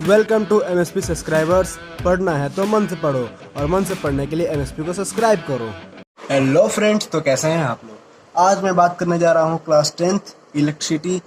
Welcome to MSP subscribers. पढ़ना है तो मन से पढ़ो और मन से पढ़ने के लिए एमएसपी को सब्सक्राइब करो। हेलो फ्रेंड्स, तो कैसे हैं आप लोग। आज मैं बात करने जा रहा हूँ क्लास 10th इलेक्ट्रिसिटी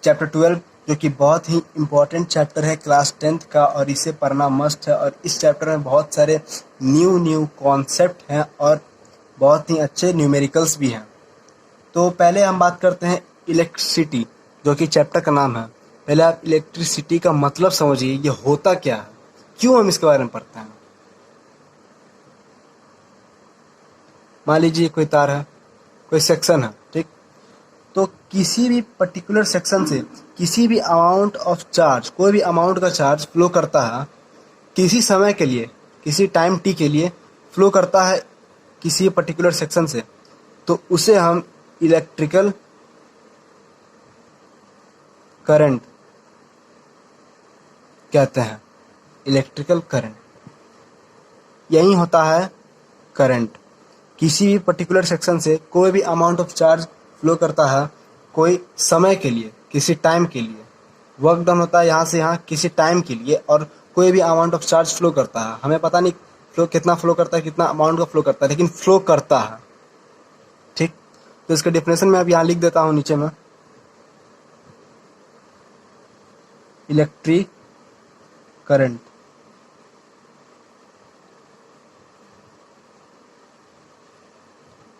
चैप्टर 12, जो कि बहुत ही इम्पोर्टेंट चैप्टर है क्लास 10th का, और इसे पढ़ना मस्ट है। और इस चैप्टर में बहुत सारे न्यू कॉन्सेप्ट हैं और बहुत ही अच्छे न्यूमेरिकल्स भी हैं। तो पहले हम बात करते हैं इलेक्ट्रिसिटी, जो कि चैप्टर का नाम है। पहले आप इलेक्ट्रिसिटी का मतलब समझिए, ये होता क्या है, क्यों हम इसके बारे में पढ़ते हैं। मान लीजिए कोई तार है, कोई सेक्शन है, ठीक। तो किसी भी पर्टिकुलर सेक्शन से किसी भी अमाउंट ऑफ चार्ज, कोई भी अमाउंट का चार्ज फ्लो करता है किसी समय के लिए, किसी टाइम टी के लिए फ्लो करता है किसी पर्टिकुलर सेक्शन से, तो उसे हम इलेक्ट्रिकल करंट कहते हैं। इलेक्ट्रिकल करंट यही होता है करंट। किसी भी पर्टिकुलर सेक्शन से कोई भी अमाउंट ऑफ चार्ज फ्लो करता है कोई समय के लिए, किसी टाइम के लिए। वर्क डन होता है यहाँ से यहाँ किसी टाइम के लिए, और कोई भी अमाउंट ऑफ चार्ज फ्लो करता है। हमें पता नहीं फ्लो कितना फ्लो करता है, कितना अमाउंट का फ्लो करता है, लेकिन फ्लो करता है, ठीक। तो इसका डेफिनेशन मैं अब यहाँ लिख देता हूँ नीचे में। Electric current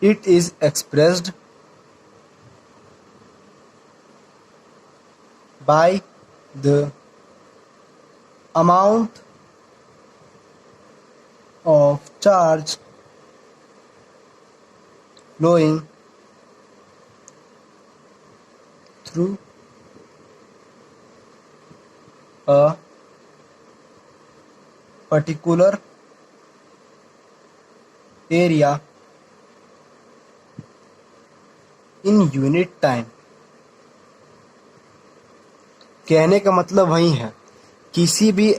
it is expressed by the amount of charge flowing through a particular area in unit time. कहने का मतलब वही है, किसी भी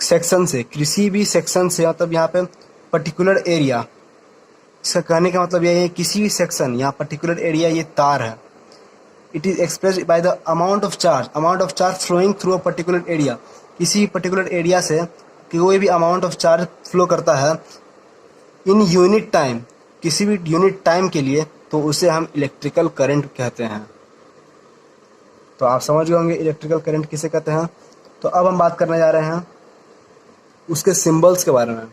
सेक्शन से मतलब यहाँ पे पर्टिकुलर एरिया, इसका कहने का मतलब यही है किसी भी सेक्शन, यहाँ पर्टिकुलर एरिया ये तार है। It is expressed by the amount of charge flowing through a particular area. किसी पर्टिकुलर एरिया से कोई भी अमाउंट ऑफ चार्ज फ्लो करता है इन यूनिट टाइम, किसी भी यूनिट टाइम के लिए, तो उसे हम इलेक्ट्रिकल करंट कहते हैं। तो आप समझ गए होंगे इलेक्ट्रिकल करंट किसे कहते हैं। तो अब हम बात करने जा रहे हैं उसके सिंबल्स के बारे में,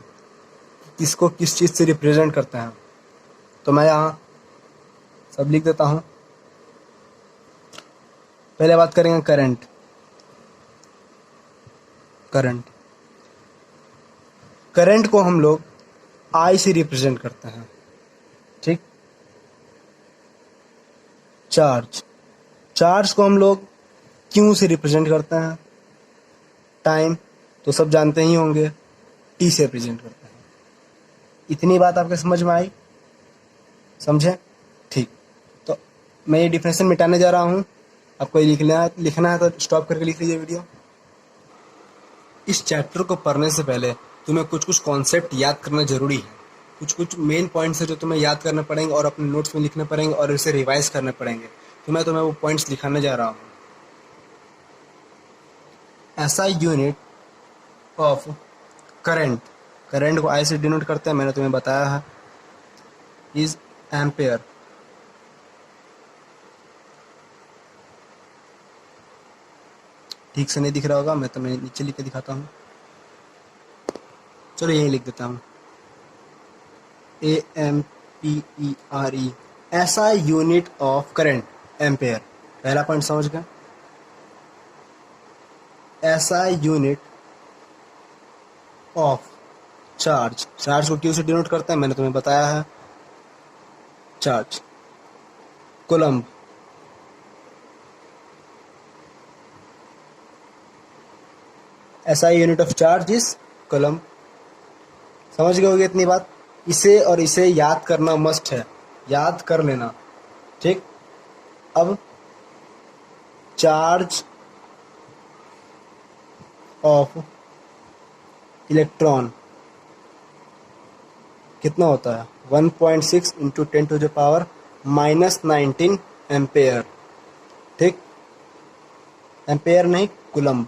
किसको किस चीज़ से रिप्रेजेंट करते हैं। तो मैं यहाँ सब लिख देता हूँ। पहले बात करेंगे करंट। करंट को हम लोग आई से रिप्रेजेंट करते हैं, ठीक। चार्ज को हम लोग क्यू से रिप्रेजेंट करते हैं। टाइम तो सब जानते ही होंगे, टी से रिप्रेजेंट करते हैं। इतनी बात आपके समझ में आई, समझे, ठीक। तो मैं ये डिफिनेशन मिटाने जा रहा हूँ। आपको लिखना है तो स्टॉप करके लिख लीजिए वीडियो। इस चैप्टर को पढ़ने से पहले तुम्हें कुछ कॉन्सेप्ट याद करना जरूरी है। कुछ मेन पॉइंट्स है जो तुम्हें याद करने पड़ेंगे और अपने नोट्स में लिखने पड़ेंगे और इसे रिवाइज करने पड़ेंगे। तो मैं तुम्हें वो पॉइंट्स लिखाने जा रहा हूँ। ऐसा यूनिट ऑफ करंट को आई से डिनोट करते हैं, मैंने तुम्हें बताया है, इज एम्पेयर। ठीक से नहीं दिख रहा होगा, मैं तुम्हें नीचे लिख के दिखाता हूँ। चलो यही लिख देता हूँ, AMPERE। ऐसा यूनिट ऑफ करंट एम्पेयर। पहला पॉइंट समझ गए। ऐसा यूनिट ऑफ चार्ज को क्यू से डिनोट करते हैं, मैंने तुम्हें बताया है, चार्ज। कूलम्ब। ऐसा unit of charge is coulomb. समझ गए होगे इतनी बात। इसे और इसे याद करना मस्ट है, याद कर लेना, ठीक। अब चार्ज ऑफ इलेक्ट्रॉन कितना होता है, 1.6 इंटू 10⁻⁻19 एम्पेयर, ठीक। एम्पेयर नहीं, कूलम्ब।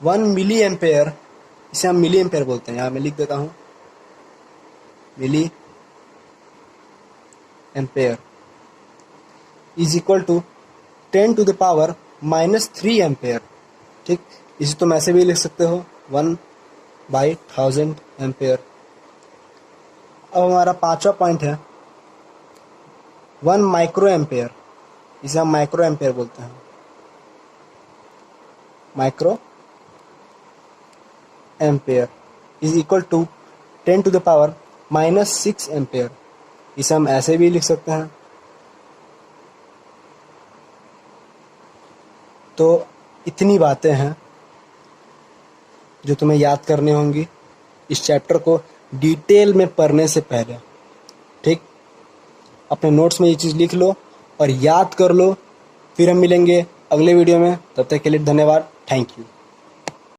1 मिली एम्पेयर, इसे हम मिली एम्पेयर बोलते हैं, यहाँ मैं लिख देता हूँ milli ampere is equal to 10⁻³ ampere. ठीक, इसे तुम ऐसे भी लिख सकते हो 1/1000 एम्पेयर। अब हमारा पांचवा पॉइंट है 1 माइक्रो एम्पेयर, इसे हम माइक्रो एम्पेयर बोलते हैं, micro ampere is equal to 10⁻⁻6 ampere. इसे हम ऐसे भी लिख सकते हैं। तो इतनी बातें हैं जो तुम्हें याद करनी होंगी इस चैप्टर को डिटेल में पढ़ने से पहले। ठीक, अपने नोट्स में ये चीज़ लिख लो और याद कर लो। फिर हम मिलेंगे अगले वीडियो में, तब तक के लिए धन्यवाद, थैंक यू।